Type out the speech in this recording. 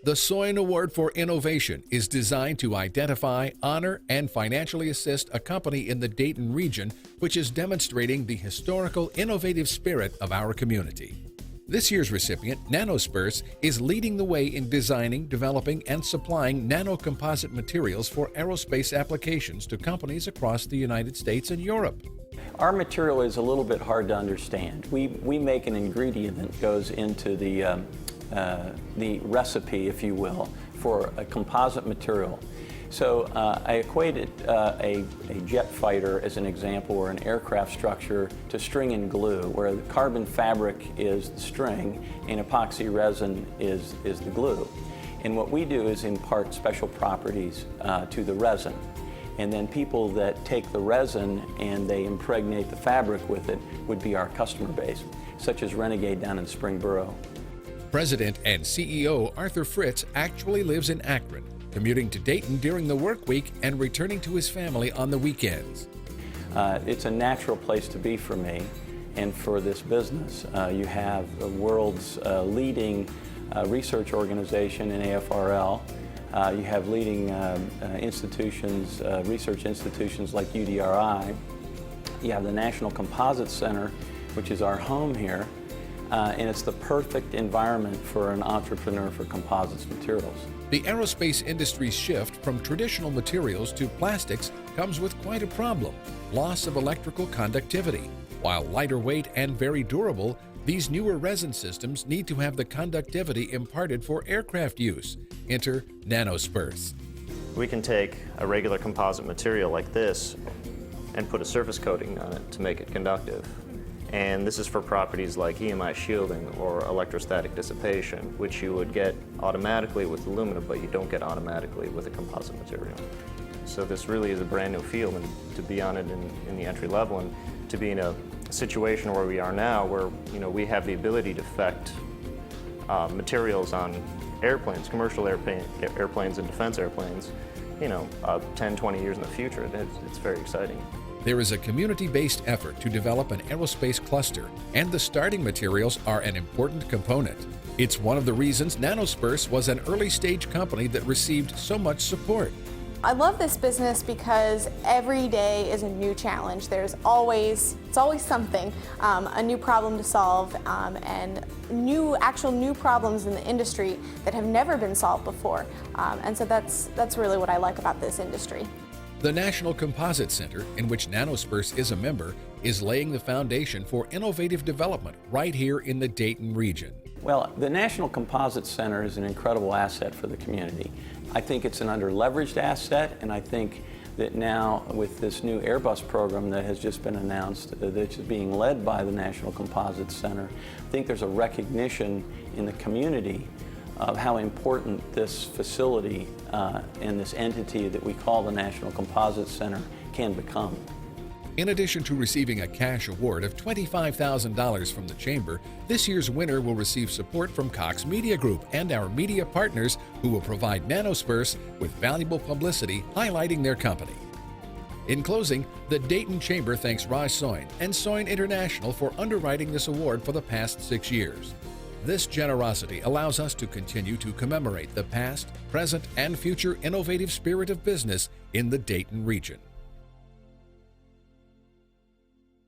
The Soin Award for Innovation is designed to identify, honor, and financially assist a company in the Dayton region which is demonstrating the historical, innovative spirit of our community. This year's recipient, Nanosperse, is leading the way in designing, developing, and supplying nanocomposite materials for aerospace applications to companies across the United States and Europe. Our material is a little bit hard to understand. We make an ingredient that goes into the recipe, if you will, for a composite material. So I equated a jet fighter as an example, or an aircraft structure, to string and glue, where the carbon fabric is the string and epoxy resin is the glue. And what we do is impart special properties to the resin. And then people that take the resin and they impregnate the fabric with it would be our customer base, such as Renegade down in Springboro. President and CEO Arthur Fritz actually lives in Akron, commuting to Dayton during the work week and returning to his family on the weekends. It's a natural place to be for me and for this business. You have the world's leading research organization in AFRL. You have leading institutions, research institutions like UDRI. You have the National Composite Center, which is our home here. And it's the perfect environment for an entrepreneur for composites materials. The aerospace industry's shift from traditional materials to plastics comes with quite a problem: loss of electrical conductivity. While lighter weight and very durable, these newer resin systems need to have the conductivity imparted for aircraft use. Enter Nanosperse. We can take a regular composite material like this and put a surface coating on it to make it conductive. And this is for properties like EMI shielding or electrostatic dissipation, which you would get automatically with aluminum, but you don't get automatically with a composite material. So this really is a brand new field, and to be on it in the entry level, and to be in a situation where we are now, where we have the ability to affect materials on airplanes, commercial airplanes and defense airplanes, 10, 20 years in the future. It's very exciting. There is a community-based effort to develop an aerospace cluster, and the starting materials are an important component. It's one of the reasons Nanosperse was an early-stage company that received so much support. I love this business because every day is a new challenge. It's always something, a new problem to solve, and actual new problems in the industry that have never been solved before. And so that's really what I like about this industry. The National Composite Center, in which Nanosperse is a member, is laying the foundation for innovative development right here in the Dayton region. Well, the National Composite Center is an incredible asset for the community. I think it's an under-leveraged asset, and I think that now with this new Airbus program that has just been announced, that's being led by the National Composite Center, I think there's a recognition in the community of how important this facility and this entity that we call the National Composite Center can become. In addition to receiving a cash award of $25,000 from the Chamber, this year's winner will receive support from Cox Media Group and our media partners, who will provide Nanosperse with valuable publicity highlighting their company. In closing, the Dayton Chamber thanks Raj Soin and Soin International for underwriting this award for the past 6 years. This generosity allows us to continue to commemorate the past, present, and future innovative spirit of business in the Dayton region.